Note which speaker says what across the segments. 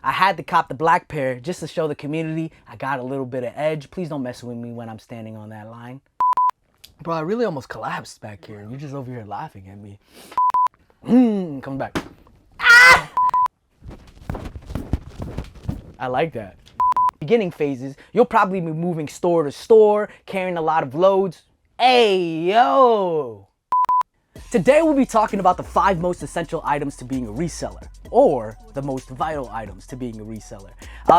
Speaker 1: I had to cop the black pair just to show the community I got a little bit of edge. Please don't mess with me when I'm standing on that line. Bro, I really almost collapsed back here. You're just over here laughing at me. Come back. Ah! I like that. Beginning phases, you'll probably be moving store to store, carrying a lot of loads. Hey, yo! Today we'll be talking about the 5 most essential items to being a reseller, or the most vital items to being a reseller.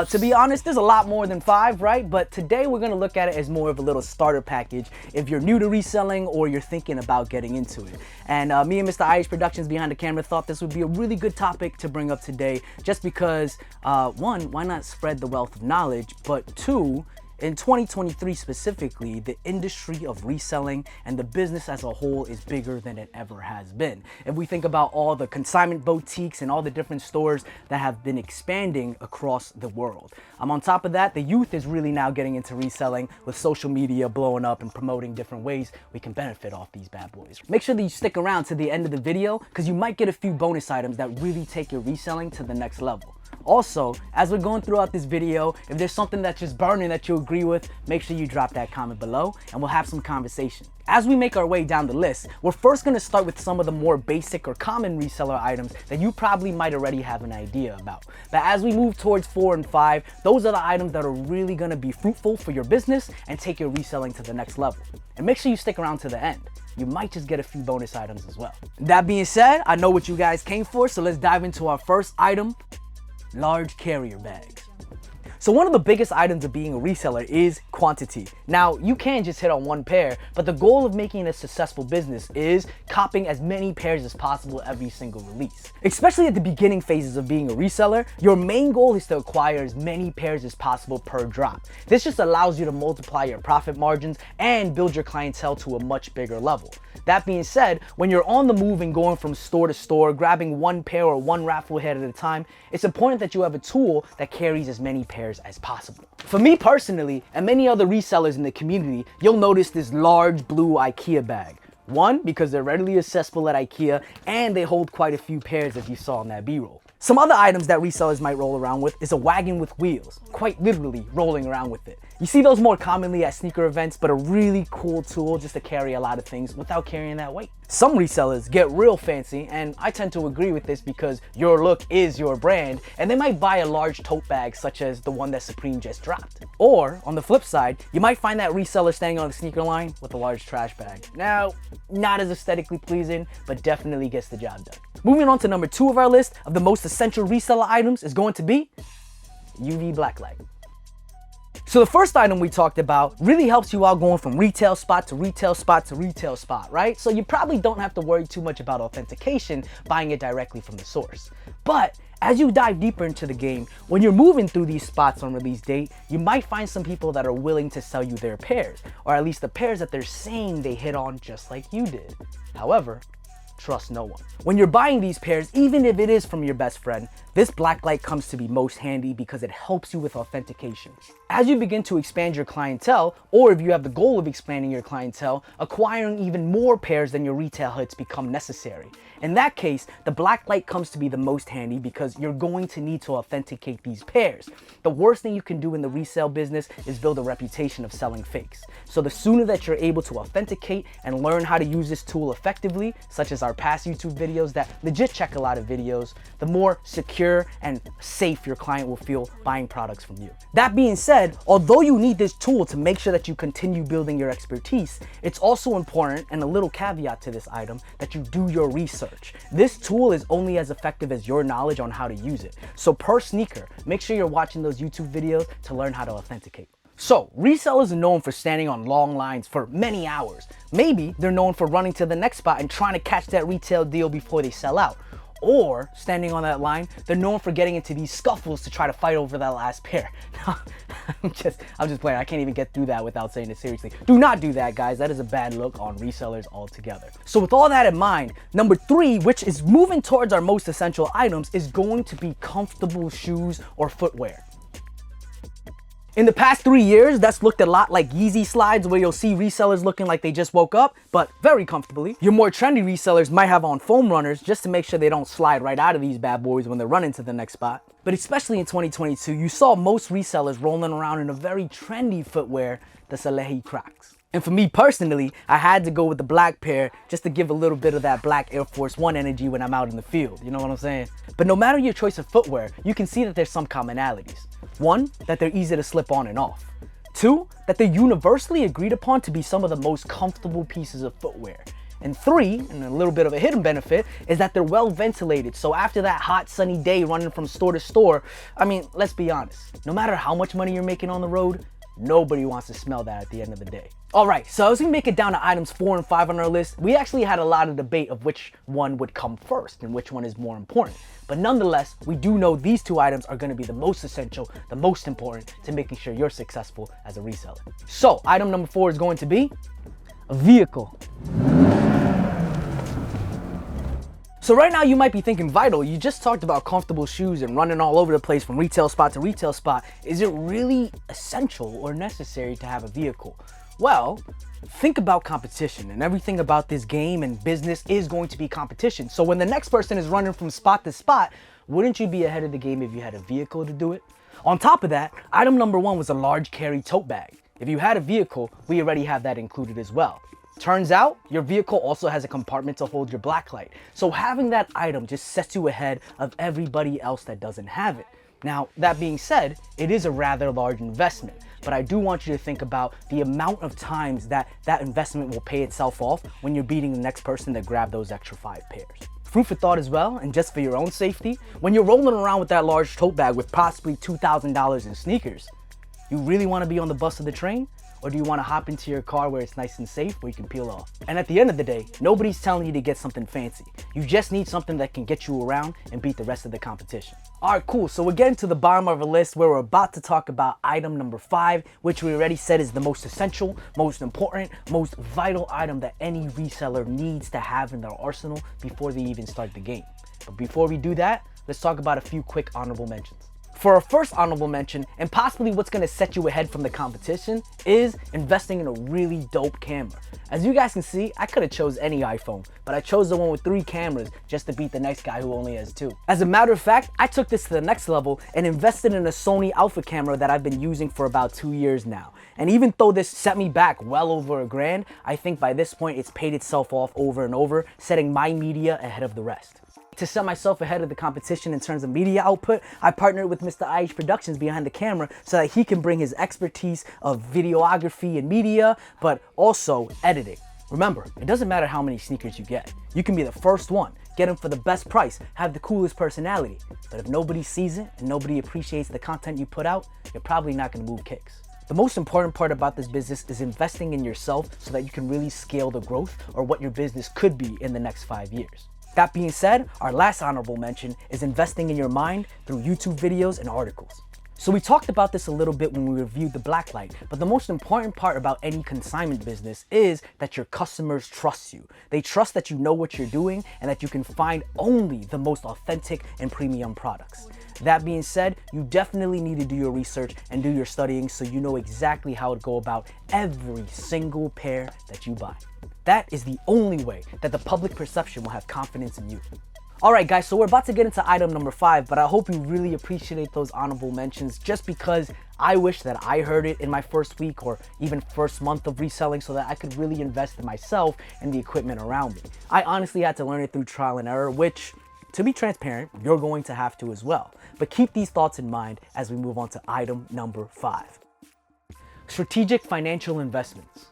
Speaker 1: To be honest, there's a lot more than 5, right? But today we're gonna look at it as more of a little starter package if you're new to reselling or you're thinking about getting into it. And me and Mr. Irish Productions behind the camera thought this would be a really good topic to bring up today, just because, 1, why not spread the wealth of knowledge, but 2, in 2023 specifically, the industry of reselling and the business as a whole is bigger than it ever has been. If we think about all the consignment boutiques and all the different stores that have been expanding across the world. On top of that, the youth is really now getting into reselling with social media blowing up and promoting different ways we can benefit off these bad boys. Make sure that you stick around to the end of the video because you might get a few bonus items that really take your reselling to the next level. Also, as we're going throughout this video, if there's something that's just burning that you agree with, make sure you drop that comment below and we'll have some conversation. As we make our way down the list, we're first going to start with some of the more basic or common reseller items that you probably might already have an idea about. But as we move towards 4 and 5, those are the items that are really going to be fruitful for your business and take your reselling to the next level. And make sure you stick around to the end. You might just get a few bonus items as well. That being said, I know what you guys came for, so let's dive into our first item. Large carrier bags. So one of the biggest items of being a reseller is quantity. Now, you can't just hit on one pair, but the goal of making a successful business is copying as many pairs as possible every single release. Especially at the beginning phases of being a reseller, your main goal is to acquire as many pairs as possible per drop. This just allows you to multiply your profit margins and build your clientele to a much bigger level. That being said, when you're on the move and going from store to store, grabbing one pair or one raffle head at a time, it's important that you have a tool that carries as many pairs as possible. For me personally, and many other resellers in the community, you'll notice this large blue IKEA bag. 1, because they're readily accessible at IKEA and they hold quite a few pairs as you saw in that B-roll. Some other items that resellers might roll around with is a wagon with wheels, quite literally rolling around with it. You see those more commonly at sneaker events, but a really cool tool just to carry a lot of things without carrying that weight. Some resellers get real fancy, and I tend to agree with this because your look is your brand, and they might buy a large tote bag such as the one that Supreme just dropped. Or, on the flip side, you might find that reseller standing on the sneaker line with a large trash bag. Now, not as aesthetically pleasing, but definitely gets the job done. Moving on to number 2 of our list of the most essential reseller items is going to be UV blacklight. So the first item we talked about really helps you out going from retail spot to retail spot to retail spot, right? So you probably don't have to worry too much about authentication buying it directly from the source. But as you dive deeper into the game, when you're moving through these spots on release date, you might find some people that are willing to sell you their pairs, or at least the pairs that they're saying they hit on just like you did. However, trust no one. When you're buying these pairs, even if it is from your best friend, this blacklight comes to be most handy because it helps you with authentication. As you begin to expand your clientele, or if you have the goal of expanding your clientele, acquiring even more pairs than your retail hits become necessary. In that case, the blacklight comes to be the most handy because you're going to need to authenticate these pairs. The worst thing you can do in the resale business is build a reputation of selling fakes. So the sooner that you're able to authenticate and learn how to use this tool effectively, such as our past YouTube videos that legit check a lot of videos, the more secure and safe your client will feel buying products from you. That being said, although you need this tool to make sure that you continue building your expertise, it's also important, and a little caveat to this item, that you do your research. This tool is only as effective as your knowledge on how to use it. So per sneaker, make sure you're watching those YouTube videos to learn how to authenticate. So, resellers are known for standing on long lines for many hours. Maybe they're known for running to the next spot and trying to catch that retail deal before they sell out. Or, standing on that line, they're known for getting into these scuffles to try to fight over that last pair. I'm just playing. I can't even get through that without saying it seriously. Do not do that, guys. That is a bad look on resellers altogether. So with all that in mind, number 3, which is moving towards our most essential items, is going to be comfortable shoes or footwear. In the past 3 years, that's looked a lot like Yeezy slides, where you'll see resellers looking like they just woke up, but very comfortably. Your more trendy resellers might have on foam runners just to make sure they don't slide right out of these bad boys when they're running to the next spot. But especially in 2022, you saw most resellers rolling around in a very trendy footwear, the Salehi Crocs. And for me personally, I had to go with the black pair just to give a little bit of that black Air Force One energy when I'm out in the field, you know what I'm saying? But no matter your choice of footwear, you can see that there's some commonalities. One, that they're easy to slip on and off. Two, that they're universally agreed upon to be some of the most comfortable pieces of footwear. And three, and a little bit of a hidden benefit, is that they're well ventilated. So after that hot sunny day running from store to store, I mean, let's be honest, no matter how much money you're making on the road, nobody wants to smell that at the end of the day. All right, so as we make it down to items 4 and 5 on our list, we actually had a lot of debate of which one would come first and which one is more important. But nonetheless, we do know these 2 items are gonna be the most essential, the most important to making sure you're successful as a reseller. So item number 4 is going to be a vehicle. So right now you might be thinking, Vital, you just talked about comfortable shoes and running all over the place from retail spot to retail spot. Is it really essential or necessary to have a vehicle? Well, think about competition, and everything about this game and business is going to be competition. So when the next person is running from spot to spot, wouldn't you be ahead of the game if you had a vehicle to do it? On top of that, item number 1 was a large carry tote bag. If you had a vehicle, we already have that included as well. Turns out, your vehicle also has a compartment to hold your blacklight. So having that item just sets you ahead of everybody else that doesn't have it. Now, that being said, it is a rather large investment, but I do want you to think about the amount of times that investment will pay itself off when you're beating the next person to grab those extra 5 pairs. Food for thought as well, and just for your own safety, when you're rolling around with that large tote bag with possibly $2,000 in sneakers, you really want to be on the bus or the train? Or do you want to hop into your car where it's nice and safe, where you can peel off? And at the end of the day, nobody's telling you to get something fancy. You just need something that can get you around and beat the rest of the competition. All right, cool. So we're getting to the bottom of our list where we're about to talk about item number 5, which we already said is the most essential, most important, most vital item that any reseller needs to have in their arsenal before they even start the game. But before we do that, let's talk about a few quick honorable mentions. For our first honorable mention, and possibly what's gonna set you ahead from the competition, is investing in a really dope camera. As you guys can see, I could have chose any iPhone, but I chose the one with 3 cameras just to beat the next guy who only has 2. As a matter of fact, I took this to the next level and invested in a Sony Alpha camera that I've been using for about 2 years now. And even though this set me back well over $1,000, I think by this point it's paid itself off over and over, setting my media ahead of the rest. To set myself ahead of the competition in terms of media output, I partnered with Mr. IH Productions behind the camera so that he can bring his expertise of videography and media, but also editing. Remember, it doesn't matter how many sneakers you get. You can be the first one, get them for the best price, have the coolest personality. But if nobody sees it and nobody appreciates the content you put out, you're probably not gonna move kicks. The most important part about this business is investing in yourself so that you can really scale the growth or what your business could be in the next 5 years. That being said, our last honorable mention is investing in your mind through YouTube videos and articles. So we talked about this a little bit when we reviewed the blacklight, but the most important part about any consignment business is that your customers trust you. They trust that you know what you're doing and that you can find only the most authentic and premium products. That being said, you definitely need to do your research and do your studying so you know exactly how to go about every single pair that you buy. That is the only way that the public perception will have confidence in you. All right, guys, so we're about to get into item number 5, but I hope you really appreciate those honorable mentions just because I wish that I heard it in my first week or even first month of reselling so that I could really invest in myself and the equipment around me. I honestly had to learn it through trial and error, which, to be transparent, you're going to have to as well. But keep these thoughts in mind as we move on to item number 5. Strategic financial investments.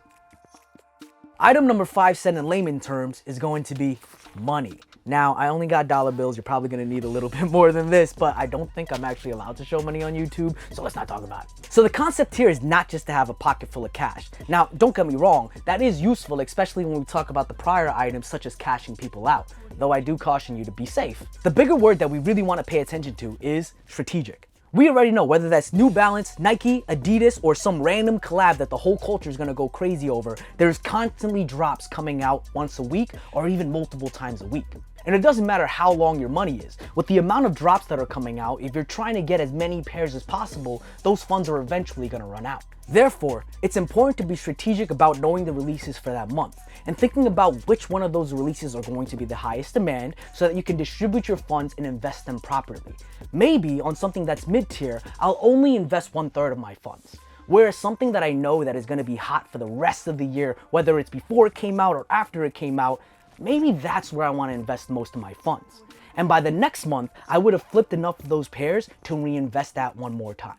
Speaker 1: Item number 5, said in layman terms, is going to be money. Now, I only got dollar bills. You're probably gonna need a little bit more than this, but I don't think I'm actually allowed to show money on YouTube, so let's not talk about it. So the concept here is not just to have a pocket full of cash. Now, don't get me wrong, that is useful, especially when we talk about the prior items such as cashing people out, though I do caution you to be safe. The bigger word that we really wanna pay attention to is strategic. We already know whether that's New Balance, Nike, Adidas, or some random collab that the whole culture is gonna go crazy over, there's constantly drops coming out once a week or even multiple times a week. And it doesn't matter how long your money is. With the amount of drops that are coming out, if you're trying to get as many pairs as possible, those funds are eventually going to run out. Therefore, it's important to be strategic about knowing the releases for that month and thinking about which one of those releases are going to be the highest demand so that you can distribute your funds and invest them properly. Maybe on something that's mid-tier, I'll only invest 1/3 of my funds. Whereas something that I know that is going to be hot for the rest of the year, whether it's before it came out or after it came out, maybe that's where I want to invest most of my funds. And by the next month, I would have flipped enough of those pairs to reinvest that one more time.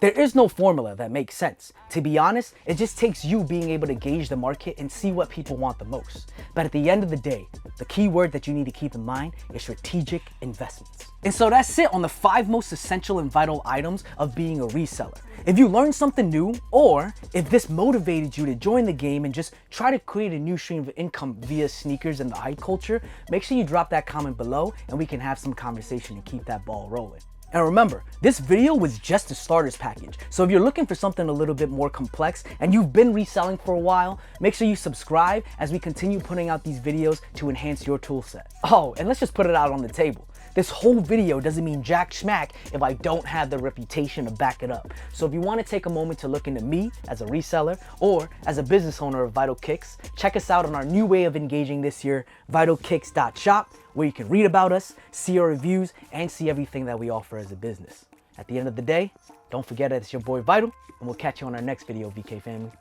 Speaker 1: There is no formula that makes sense. To be honest, it just takes you being able to gauge the market and see what people want the most. But at the end of the day, the key word that you need to keep in mind is strategic investments. And so that's it on the 5 most essential and vital items of being a reseller. If you learned something new, or if this motivated you to join the game and just try to create a new stream of income via sneakers and the hype culture, make sure you drop that comment below and we can have some conversation and keep that ball rolling. And remember, this video was just a starters package. So if you're looking for something a little bit more complex and you've been reselling for a while, make sure you subscribe as we continue putting out these videos to enhance your tool set. Oh, and let's just put it out on the table. This whole video doesn't mean jack schmack if I don't have the reputation to back it up. So if you want to take a moment to look into me as a reseller or as a business owner of Vital Kicks, check us out on our new way of engaging this year, vitalkicks.shop, where you can read about us, see our reviews, and see everything that we offer as a business. At the end of the day, don't forget that it's your boy Vital, and we'll catch you on our next video, VK family.